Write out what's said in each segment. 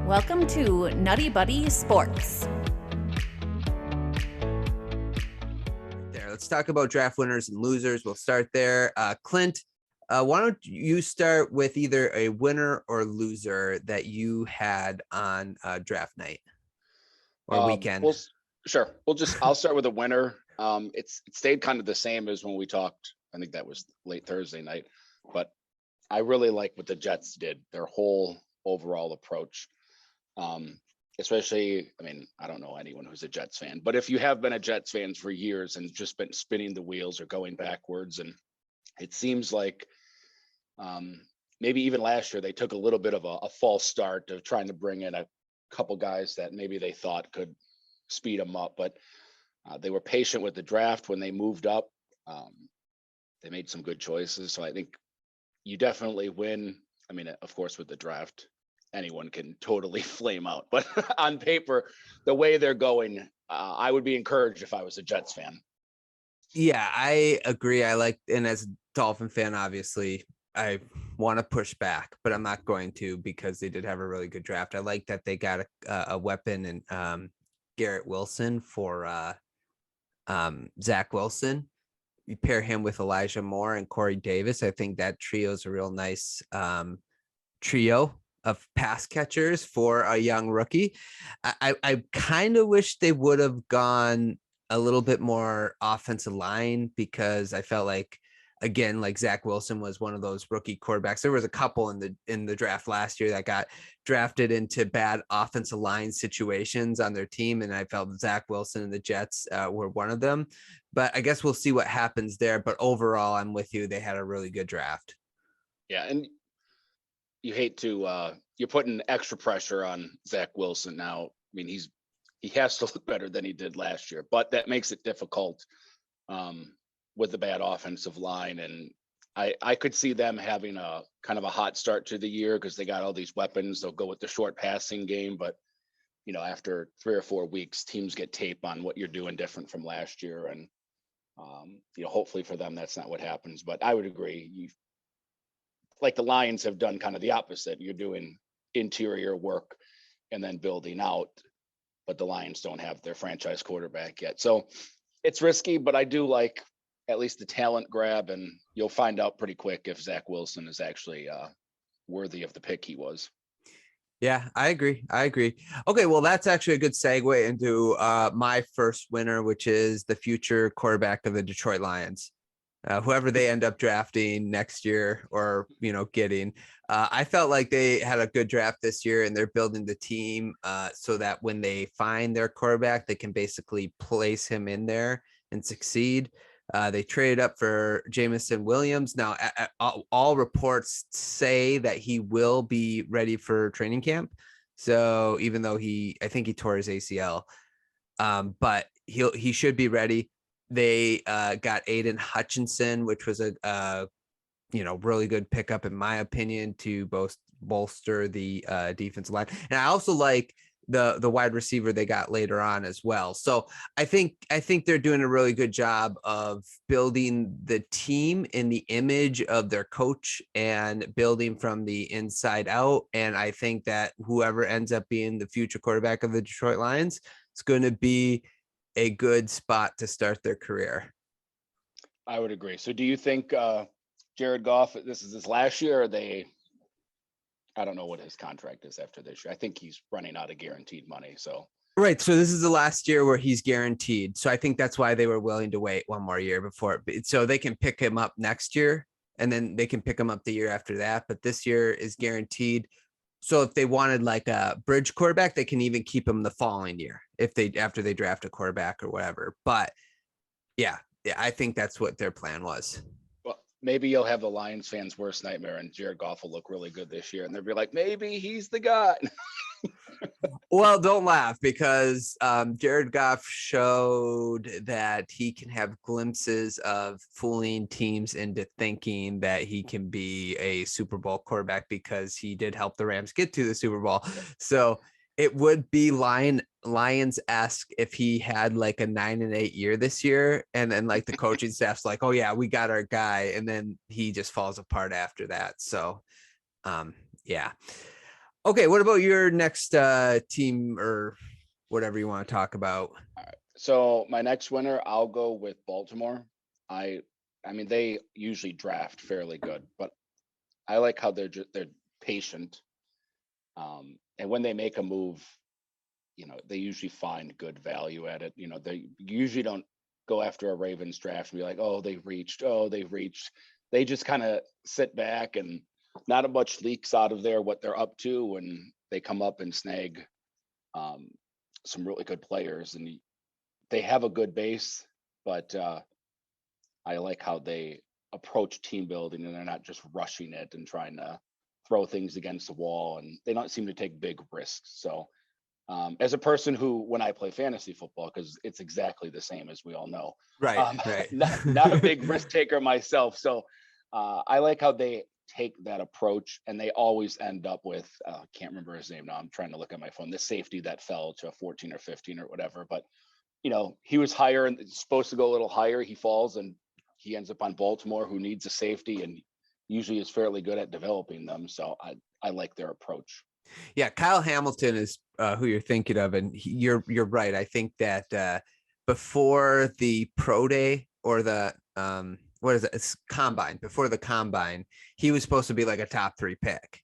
Welcome to NuttieBuddie Sports. There, let's talk about draft winners and losers. We'll start there. Clint, why don't you start with either a winner or loser that you had on draft night or weekend? Sure. I'll start with a winner. It stayed kind of the same as when we talked. I think that was late Thursday night, but I really like what the Jets did, their whole overall approach. Especially, I mean, I don't know anyone who's a Jets fan, but if you have been a Jets fan for years and just been spinning the wheels or going backwards, and it seems like maybe even last year they took a little bit of a false start of trying to bring in a couple guys that maybe they thought could speed them up, but they were patient with the draft when they moved up. They made some good choices, so I think you definitely win. I mean, of course, with the draft, anyone can totally flame out, but on paper, the way they're going, I would be encouraged if I was a Jets fan. Yeah, I agree. And as a Dolphin fan, obviously, I want to push back, but I'm not going to because they did have a really good draft. I like that they got a weapon and Garrett Wilson for Zach Wilson. You pair him with Elijah Moore and Corey Davis. I think that trio is a real nice trio of pass catchers for a young rookie. I kind of wish they would have gone a little bit more offensive line because I felt like, again, like Zach Wilson was one of those rookie quarterbacks. There was a couple in the draft last year that got drafted into bad offensive line situations on their team, and I felt Zach Wilson and the Jets were one of them. But I guess we'll see what happens there. But overall, I'm with you. They had a really good draft. Yeah, and you hate to you're putting extra pressure on Zach Wilson now. I mean, he has to look better than he did last year, but that makes it difficult with the bad offensive line. And I could see them having a kind of a hot start to the year because they got all these weapons. They'll go with the short passing game, but you know, after 3 or 4 weeks, teams get tape on what you're doing different from last year. And you know, hopefully for them, that's not what happens. But I would agree. Like the Lions have done kind of the opposite. You're doing interior work and then building out, but the Lions don't have their franchise quarterback yet. So it's risky, but I do like at least the talent grab, and you'll find out pretty quick if Zach Wilson is actually worthy of the pick he was. Yeah, I agree. Okay, well, that's actually a good segue into my first winner, which is the future quarterback of the Detroit Lions. Whoever they end up drafting next year or, you know, getting. I felt like they had a good draft this year and they're building the team so that when they find their quarterback, they can basically place him in there and succeed. They traded up for Jamison Williams. Now, all reports say that he will be ready for training camp. So even though I think he tore his ACL, but he should be ready. They got Aiden Hutchinson, which was a really good pickup in my opinion to bolster the defensive line. And I also like the wide receiver they got later on as well. So I think they're doing a really good job of building the team in the image of their coach and building from the inside out. And I think that whoever ends up being the future quarterback of the Detroit Lions, it's going to be a good spot to start their career. I would agree. So do you think Jared Goff, this is his last year, or I don't know what his contract is after this year. I think he's running out of guaranteed money. So right. So this is the last year where he's guaranteed. So I think that's why they were willing to wait one more year before, so they can pick him up next year and then they can pick him up the year after that. But this year is guaranteed. So if they wanted like a bridge quarterback, they can even keep him the following year after they draft a quarterback or whatever. But yeah, I think that's what their plan was. Well, maybe you'll have the Lions fans' worst nightmare and Jared Goff will look really good this year. And they'll be like, maybe he's the guy. Well, don't laugh because Jared Goff showed that he can have glimpses of fooling teams into thinking that he can be a Super Bowl quarterback because he did help the Rams get to the Super Bowl. So it would be Lions-esque if he had like a 9-8 year this year. And then like the coaching staff's like, oh yeah, we got our guy. And then he just falls apart after that. So yeah. Okay, what about your next team or whatever you want to talk about? So my next winner, I'll go with Baltimore. I mean, they usually draft fairly good, but I like how they're patient. And when they make a move, they usually find good value at it. They usually don't go after a Ravens draft and be like, oh, they've reached. Oh, they've reached. They just kind of sit back and not much leaks out of there what they're up to when they come up and snag um, some really good players. And they have a good base, but I like how they approach team building and they're not just rushing it and trying to throw things against the wall. And they don't seem to take big risks. So as a person who, when I play fantasy football, because it's exactly the same as we all know, Right. not a big risk taker myself. So I like how they take that approach, and they always end up with, I can't remember his name now. I'm trying to look at my phone. The safety that fell to a 14 or 15 or whatever, but he was higher and supposed to go a little higher. He falls and he ends up on Baltimore, who needs a safety and usually is fairly good at developing them. So I like their approach. Yeah, Kyle Hamilton is who you're thinking of, and you're right. I think that before the pro day or the what is it? It's combine. Before the combine, he was supposed to be like a top 3 pick.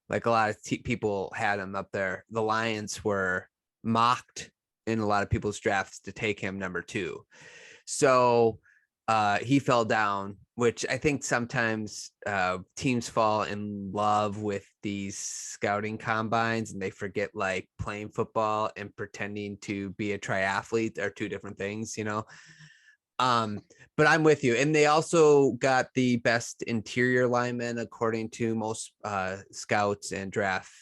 Like a lot of people had him up there. The Lions were mocked in a lot of people's drafts to take him number 2. So he fell down, which I think sometimes teams fall in love with these scouting combines and they forget like playing football and pretending to be a triathlete are 2 different things, but I'm with you. And they also got the best interior lineman according to most scouts and draft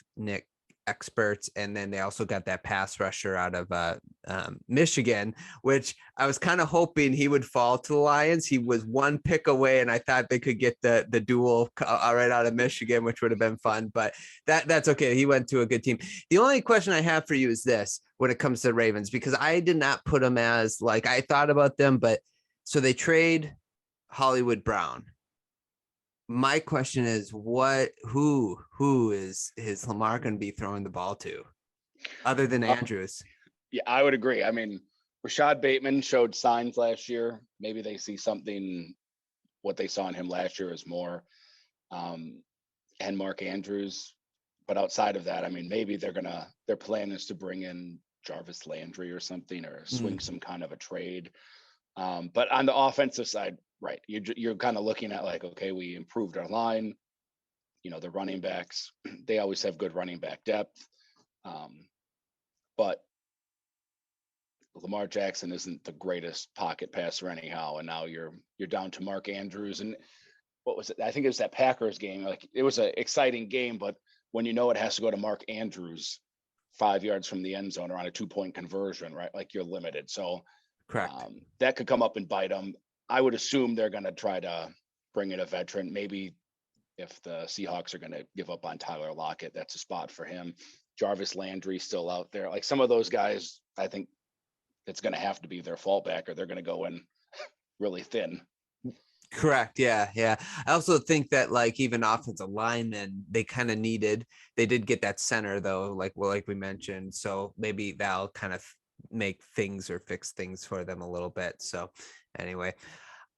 experts. And then they also got that pass rusher out of Michigan, which I was kind of hoping he would fall to the Lions. He was 1 pick away, and I thought they could get the duel right out of Michigan, which would have been fun. But that's okay. He went to a good team. The only question I have for you is this: when it comes to Ravens, because I did not put them as like I thought about them, but so they trade Hollywood Brown. My question is, who is Lamar going to be throwing the ball to, other than Andrews? Yeah, I would agree. I mean, Rashad Bateman showed signs last year. Maybe they see something. What they saw in him last year is more, and Mark Andrews. But outside of that, I mean, maybe their plan is to bring in Jarvis Landry or something, or swing some kind of a trade. But on the offensive side, right, you're kind of looking at like, okay, we improved our line. The running backs, they always have good running back depth. But Lamar Jackson isn't the greatest pocket passer anyhow. And now you're down to Mark Andrews. And what was it? I think it was that Packers game. Like, it was an exciting game, but when it has to go to Mark Andrews 5 yards from the end zone or on a 2-point conversion, right? Like, you're limited. So Correct. That could come up and bite them. I would assume they're going to try to bring in a veteran. Maybe if the Seahawks are going to give up on Tyler Lockett, that's a spot for him. Jarvis Landry still out there. Like, some of those guys, I think it's going to have to be their fallback, or they're going to go in really thin. Correct. Yeah. I also think that like even offensive linemen, they kind of needed. They did get that center though, like we mentioned. So maybe that'll kind of make things or fix things for them a little bit. So anyway,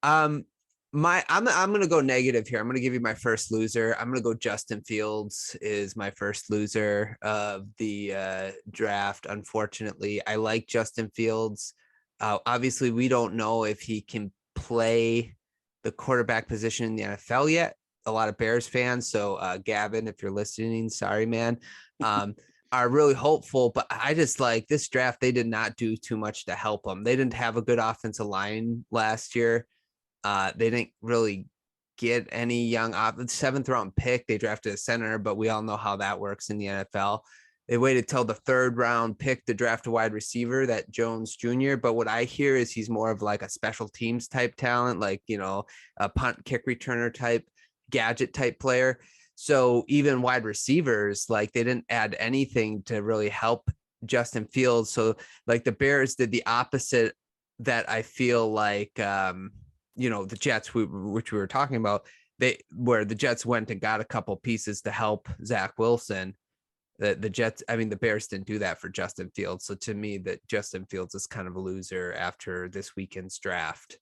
I'm gonna go negative here. I'm gonna give you my first loser. I'm gonna go Justin Fields is my first loser of the draft. Unfortunately, I like Justin Fields. Obviously, we don't know if he can play the quarterback position in the NFL yet. A lot of Bears fans. So Gavin, if you're listening, sorry, man. Are really hopeful, but I just like this draft. They did not do too much to help them. They didn't have a good offensive line last year. They didn't really get any young 7th round pick. They drafted a center, but we all know how that works in the NFL. They waited till the 3rd round pick to draft a wide receiver, that Jones Jr. But what I hear is he's more of like a special teams type talent, like, a punt kick returner type, gadget type player. So even wide receivers, like they didn't add anything to really help Justin Fields. So like the Bears did the opposite that I feel like, the Jets, which we were talking about, where the Jets went and got a couple pieces to help Zach Wilson. The Jets, I mean, the Bears didn't do that for Justin Fields. So to me, that Justin Fields is kind of a loser after this weekend's draft.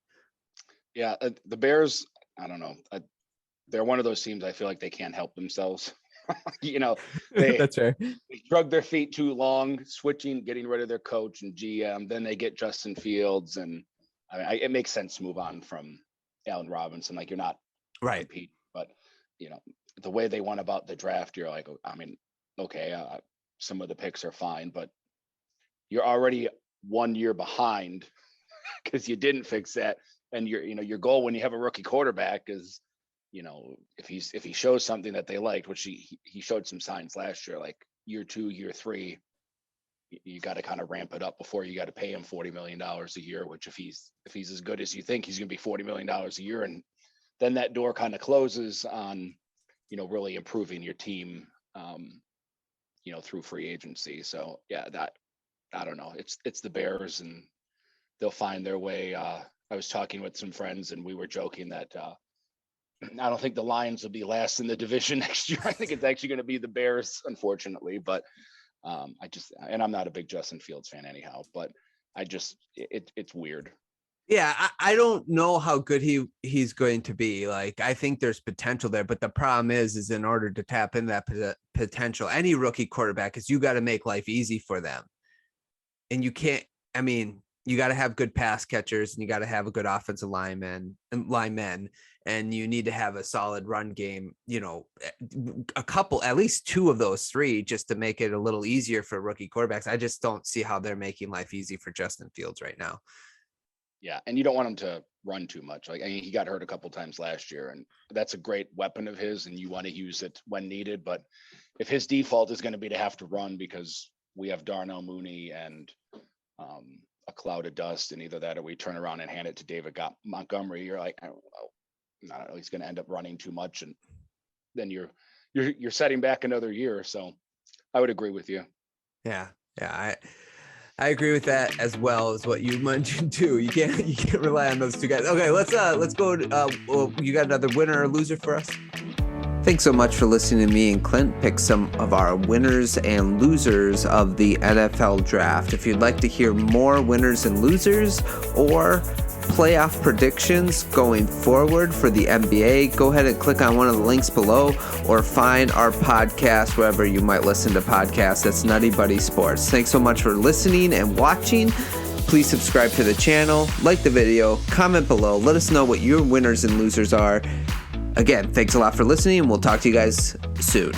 Yeah, the Bears, I don't know. They're one of those teams I feel like they can't help themselves. That's right. They drug their feet too long, switching, getting rid of their coach and GM. Then they get Justin Fields, and I mean, it makes sense to move on from Allen Robinson. Like, you're not right, compete, but the way they went about the draft, you're like, I mean, okay, some of the picks are fine, but you're already 1 year behind because you didn't fix that. And your goal when you have a rookie quarterback is, if he shows something that they liked, which he showed some signs last year, like year 2, year 3, you got to kind of ramp it up before you got to pay him $40 million a year, which if he's as good as you think, he's going to be $40 million a year. And then that door kind of closes on, really improving your team, through free agency. So yeah, that, I don't know. It's the Bears, and they'll find their way. I was talking with some friends, and we were joking that I don't think the Lions will be last in the division next year. I think it's actually going to be the Bears, unfortunately. But and I'm not a big Justin Fields fan anyhow, but it's weird. Yeah, I don't know how good he's going to be. Like, I think there's potential there, but the problem is in order to tap into that potential, any rookie quarterback, is you got to make life easy for them. And you can't, I mean, you got to have good pass catchers, and you got to have a good offensive linemen, and you need to have a solid run game, a couple, at least 2 of those 3, just to make it a little easier for rookie quarterbacks. I just don't see how they're making life easy for Justin Fields right now. Yeah, and you don't want him to run too much. Like, I mean, he got hurt a couple times last year, and that's a great weapon of his, and you want to use it when needed. But if his default is going to be to have to run because we have Darnell Mooney and a cloud of dust, and either that or we turn around and hand it to David Montgomery, you're like, I don't know, he's going to end up running too much, and then you're setting back another year. So I would agree with you. Yeah, I agree with that, as well as what you mentioned too. You can't rely on those 2 guys. Okay, let's go. You got another winner or loser for us? Thanks so much for listening to me and Clint pick some of our winners and losers of the NFL draft. If you'd like to hear more winners and losers or playoff predictions going forward for the NBA, go ahead and click on one of the links below, or find our podcast wherever you might listen to podcasts. That's NuttieBuddie Sports. Thanks so much for listening and watching. Please subscribe to the channel, like the video, comment below, let us know what your winners and losers are. Again, thanks a lot for listening, and we'll talk to you guys soon.